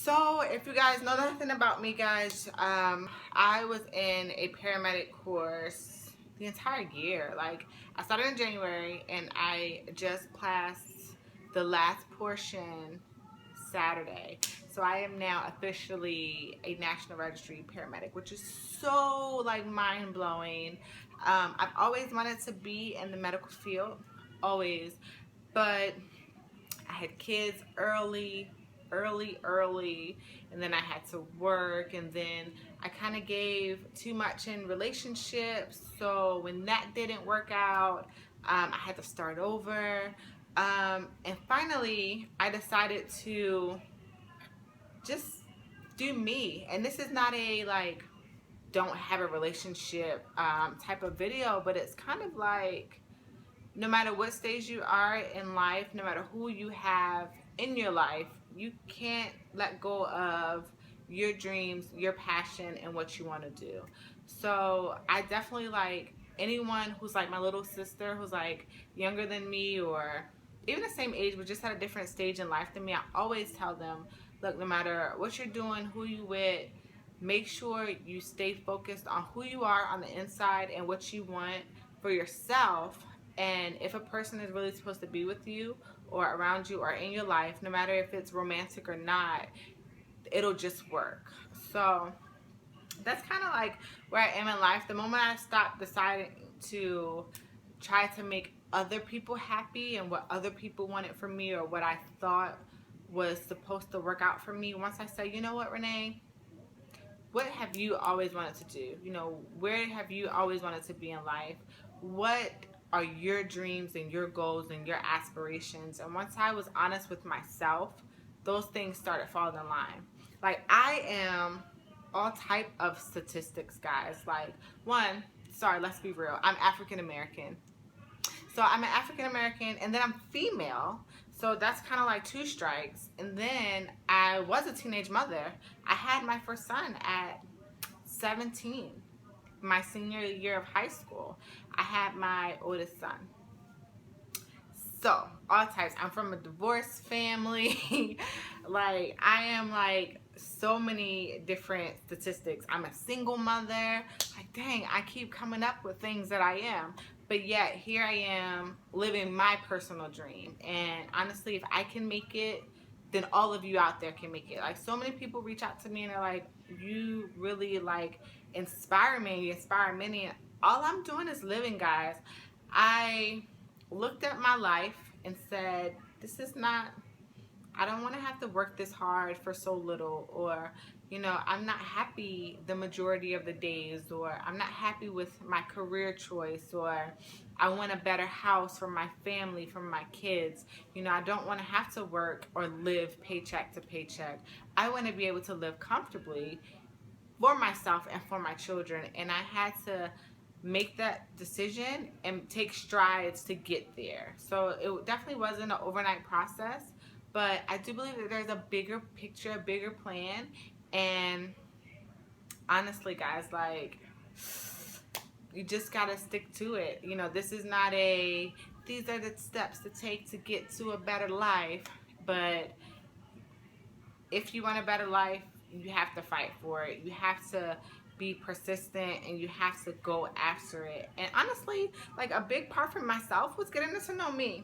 So if you guys know nothing about me, guys, I was in a paramedic course the entire year. Like, I started in January and I just passed the last portion Saturday. So I am now officially a National Registry paramedic, which is so like mind blowing. I've always wanted to be in the medical field, always, but I had kids early, and then I had to work, and then I kind of gave too much in relationships. So when that didn't work out, I had to start over. And finally, I decided to just do me. And this is not a like don't have a relationship type of video, but it's kind of like no matter what stage you are in life, no matter who you have in your life, you can't let go of your dreams, your passion, and what you want to do. So I definitely like anyone who's like my little sister, who's like younger than me or even the same age but just at a different stage in life than me. I always tell them, look, no matter what you're doing, who you with, make sure you stay focused on who you are on the inside and what you want for yourself. And if a person is really supposed to be with you or around you or in your life, no matter if it's romantic or not, it'll just work. So that's kind of like where I am in life. The moment I stopped deciding to try to make other people happy and what other people wanted from me or what I thought was supposed to work out for me, once I said, you know what, Renee, what have you always wanted to do? You know, where have you always wanted to be in life? What are your dreams and your goals and your aspirations? And once I was honest with myself, those things started falling in line. Like, I am all type of statistics, guys. Like, one, sorry, let's be real, I'm African American. So I'm an African American, and then I'm female. So that's kind of like two strikes. And then I was a teenage mother. I had my first son at 17, my senior year of high school. I had my oldest son. So all types. I'm from a divorced family. Like, I am like so many different statistics. I'm a single mother. Like, dang, I keep coming up with things that I am. But yet here I am living my personal dream. And honestly, if I can make it, then all of you out there can make it. Like, so many people reach out to me and they're like, you really like inspire me, you inspire many. And all I'm doing is living, guys. I looked at my life and said, this is not, I don't want to have to work this hard for so little, or, you know, I'm not happy the majority of the days, or I'm not happy with my career choice, or I want a better house for my family, for my kids. You know, I don't want to have to work or live paycheck to paycheck. I want to be able to live comfortably for myself and for my children. And I had to make that decision and take strides to get there. So it definitely wasn't an overnight process, but I do believe that there's a bigger picture, a bigger plan. And honestly, guys, like, you just gotta stick to it. You know, this is not a, these are the steps to take to get to a better life. But if you want a better life, you have to fight for it. You have to be persistent and you have to go after it. And honestly, like, a big part for myself was getting to know me.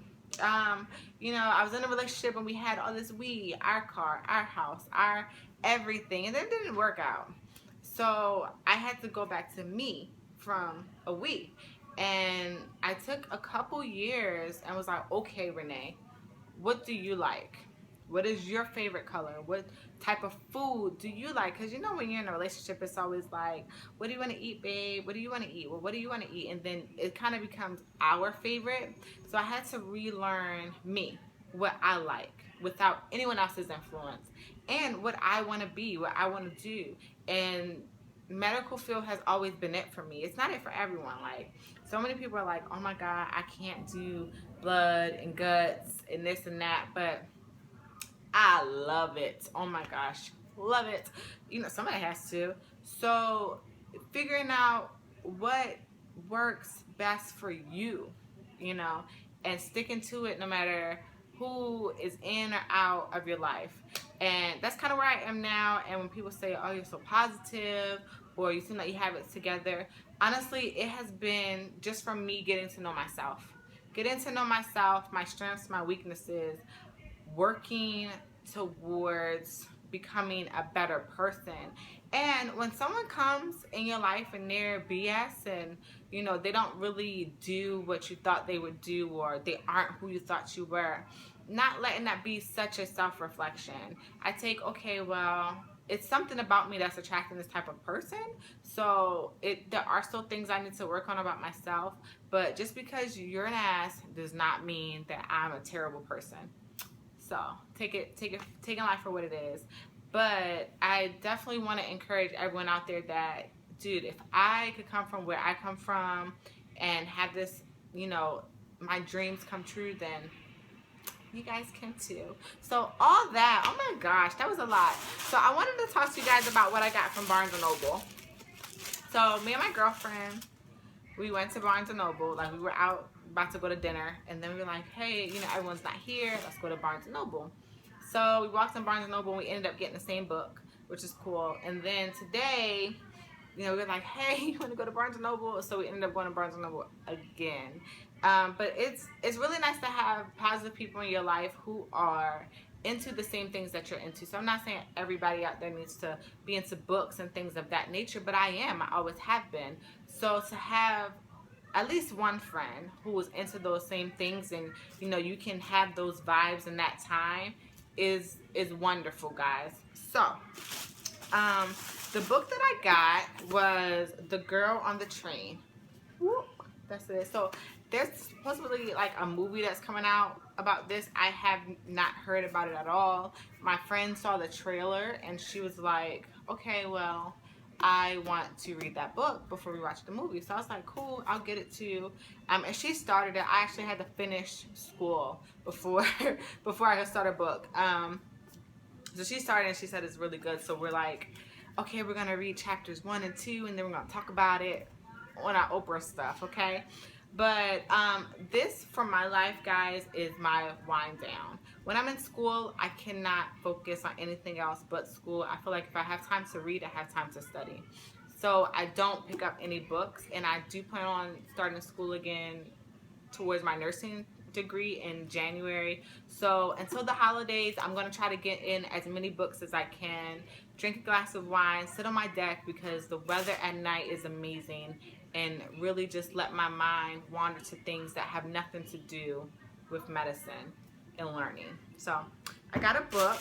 You know, I was in a relationship and we had all this we, our car, our house, our everything, and then it didn't work out. So I had to go back to me from a we. And I took a couple years and was like, okay, Renee, what do you like? What is your favorite color? What type of food do you like? Because you know, when you're in a relationship, it's always like, what do you want to eat, babe? What do you want to eat? Well, what do you want to eat? And then it kind of becomes our favorite. So I had to relearn me, what I like, without anyone else's influence, and what I want to be, what I want to do. And medical field has always been it for me. It's not it for everyone. Like, so many people are like, oh my God, I can't do blood and guts and this and that. But I love it. Oh my gosh, love it. You know, somebody has to. So figuring out what works best for you, you know, and sticking to it no matter who is in or out of your life. And that's kind of where I am now. And when people say, oh, you're so positive, or you seem like you have it together, honestly, it has been just from me getting to know myself. Getting to know myself, my strengths, my weaknesses, working towards becoming a better person. And when someone comes in your life and they're BS and they don't really do what you thought they would do, or they aren't who you thought you were, not letting that be such a self-reflection. I take, okay, well, it's something about me that's attracting this type of person. So there are still things I need to work on about myself. But just because you're an ass does not mean that I'm a terrible person. So taking life for what it is. But I definitely want to encourage everyone out there that, dude, if I could come from where I come from and have this, my dreams come true, then you guys can too. So all that, oh my gosh, that was a lot. So I wanted to talk to you guys about what I got from Barnes & Noble. So me and my girlfriend, we went to Barnes & Noble. Like, we were out about to go to dinner, and then we were like, hey, everyone's not here. Let's go to Barnes & Noble. So we walked in Barnes & Noble, and we ended up getting the same book, which is cool. And then today, we were like, hey, you want to go to Barnes & Noble? So we ended up going to Barnes & Noble again. But it's really nice to have positive people in your life who are into the same things that you're into. So I'm not saying everybody out there needs to be into books and things of that nature, but I am. I always have been. So to have at least one friend who is into those same things, and you can have those vibes in that time is wonderful, guys. So the book that I got was The Girl on the Train. Whoop, that's it. So there's supposedly like a movie that's coming out about this. I have not heard about it at all. My friend saw the trailer and she was like, okay, well, I want to read that book before we watch the movie. So I was like, cool, I'll get it to you. And she started it. I actually had to finish school before I could start a book. So she started and she said it's really good. So we're like, okay, we're gonna read chapters 1 and 2, and then we're gonna talk about it on our Oprah stuff, okay? But this for my life, guys, is my wind down. When I'm in school, I cannot focus on anything else but school. I feel like if I have time to read, I have time to study. So I don't pick up any books, and I do plan on starting school again towards my nursing degree in January. So until the holidays, I'm going to try to get in as many books as I can, drink a glass of wine, sit on my deck because the weather at night is amazing, and really just let my mind wander to things that have nothing to do with medicine and learning. So I got a book,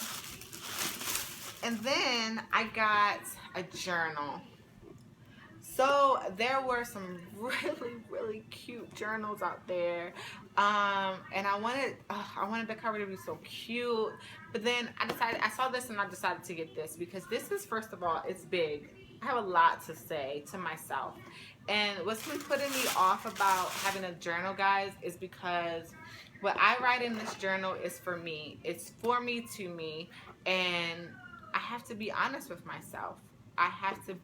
and then I got a journal. So there were some really, really cute journals out there, and I wanted the cover to be so cute. But then I saw this and I decided to get this because this is, first of all, it's big. I have a lot to say to myself, and what's been putting me off about having a journal, guys, is because what I write in this journal is for me. It's for me, to me, and I have to be honest with myself. I have to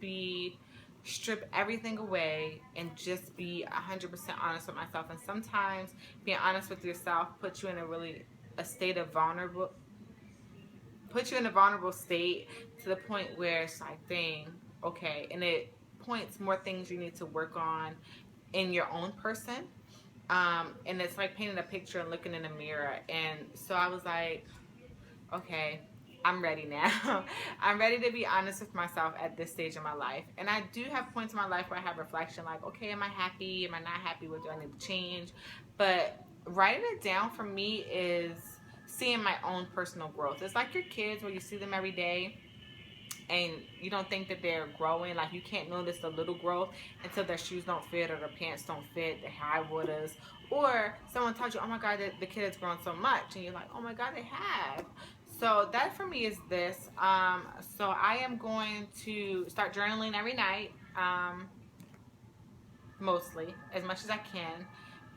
strip everything away and just be 100% honest with myself. And sometimes being honest with yourself puts you in a vulnerable state, to the point where it's like, dang, okay, and it points more things you need to work on in your own person. And it's like painting a picture and looking in a mirror. And so I was like, okay, I'm ready now. I'm ready to be honest with myself at this stage of my life. And I do have points in my life where I have reflection, like, okay, am I happy? Am I not happy? What do I need to change? But writing it down for me is seeing my own personal growth. It's like your kids, where you see them every day and you don't think that they're growing. Like, you can't notice the little growth until their shoes don't fit, or their pants don't fit, their high waters, or someone tells you, oh my God, the kid has grown so much, and you're like, oh my God, they have. So that for me is this. So I am going to start journaling every night, mostly, as much as I can,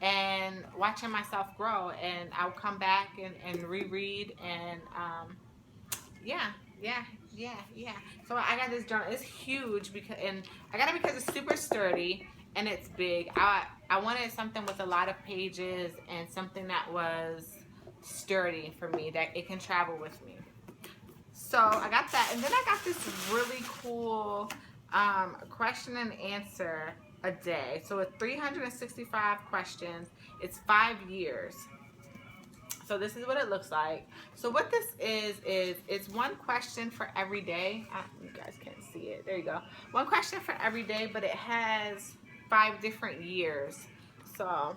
and watching myself grow. And I'll come back and reread, and yeah. So I got this journal. It's huge and I got it because it's super sturdy and it's big. I wanted something with a lot of pages and something that was sturdy for me, that it can travel with me. So I got that, and then I got this really cool question and answer a day. So it's 365 questions. It's 5 years. So this is what it looks like. So what this is it's one question for every day. You guys can't see it. There you go. One question for every day, but it has 5 different years. So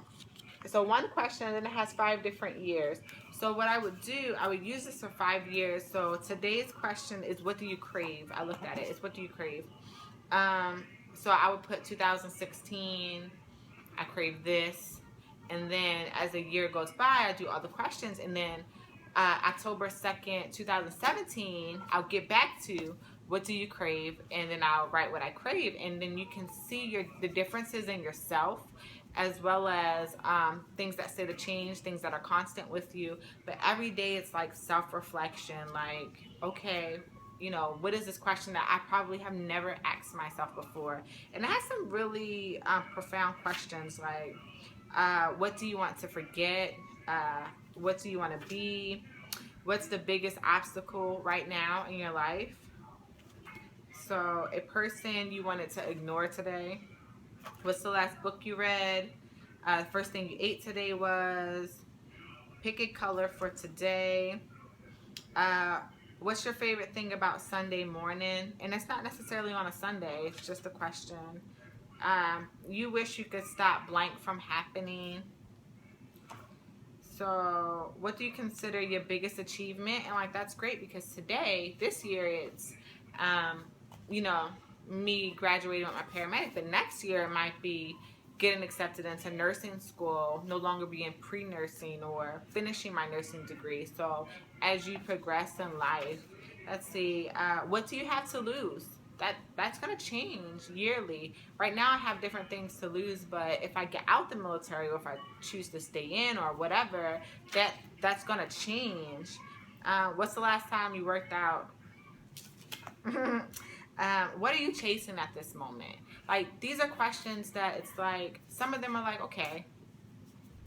one question, and then it has 5 different years. So what I would do, I would use this for 5 years. So today's question is, what do you crave? I looked at it. It's what do you crave? So I would put 2016. I crave this. And then as the year goes by, I do all the questions. And then October 2nd, 2017, I'll get back to what do you crave? And then I'll write what I crave. And then you can see the differences in yourself, as well as things that stay to change, things that are constant with you. But every day it's like self-reflection, like, okay, you know, what is this question that I probably have never asked myself before? And it has some really profound questions, like, what do you want to forget? What do you want to be? What's the biggest obstacle right now in your life? So a person you wanted to ignore today. What's the last book you read? The first thing you ate today was. Pick a color for today. What's your favorite thing about Sunday morning? And it's not necessarily on a Sunday. It's just a question. You wish you could stop blank from happening. So what do you consider your biggest achievement? And like, that's great, because today, this year, it's you know, me graduating with my paramedic. But next year it might be getting accepted into nursing school, no longer being pre-nursing, or finishing my nursing degree. So as you progress in life, let's see, what do you have to lose? That's going to change yearly. Right now I have different things to lose, but if I get out the military, or if I choose to stay in, or whatever, that's going to change. What's the last time you worked out? What are you chasing at this moment? Like, these are questions that it's like, some of them are like, okay,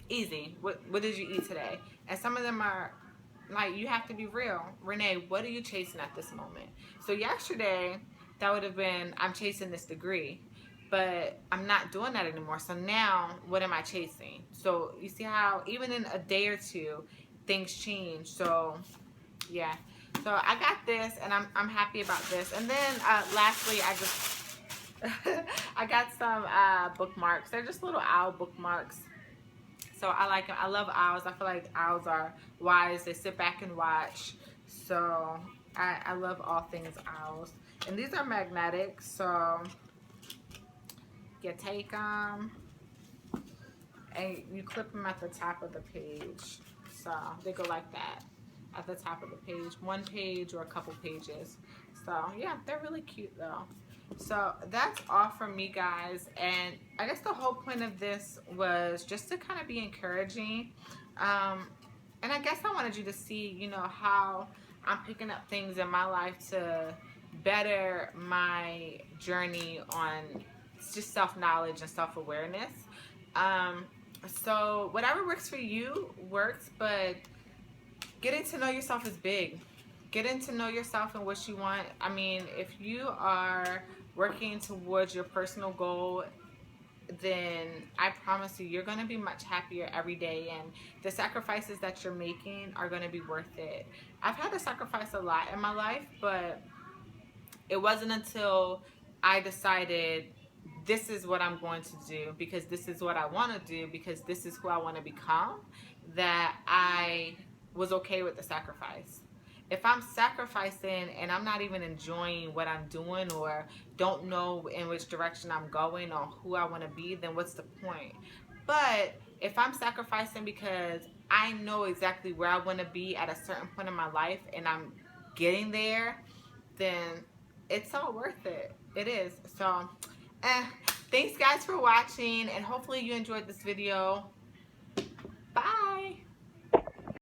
easy. What did you eat today? And some of them are like, you have to be real. Renee, what are you chasing at this moment? So yesterday, that would have been, I'm chasing this degree, but I'm not doing that anymore. So now, what am I chasing? So you see how even in a day or two, things change. So yeah. So I got this, and I'm happy about this. And then lastly, I just I got some bookmarks. They're just little owl bookmarks. So I like them. I love owls. I feel like owls are wise. They sit back and watch. So I love all things owls. And these are magnetic, so you take them and you clip them at the top of the page. So they go like that at the top of the page. One page or a couple pages. So yeah, they're really cute though. So that's all from me, guys. And I guess the whole point of this was just to kind of be encouraging. And I guess I wanted you to see, you know, how I'm picking up things in my life to better my journey on just self-knowledge and self-awareness. So whatever works for you works, but getting to know yourself is big. Getting to know yourself and what you want. I mean, if you are working towards your personal goal, then I promise you, you're going to be much happier every day, and the sacrifices that you're making are going to be worth it. I've had to sacrifice a lot in my life, but it wasn't until I decided this is what I'm going to do, because this is what I want to do, because this is who I want to become, that I was okay with the sacrifice. If I'm sacrificing and I'm not even enjoying what I'm doing, or don't know in which direction I'm going or who I want to be, then what's the point? But if I'm sacrificing because I know exactly where I want to be at a certain point in my life, and I'm getting there, then it's all worth it. It is. So thanks guys for watching, and hopefully you enjoyed this video. Bye.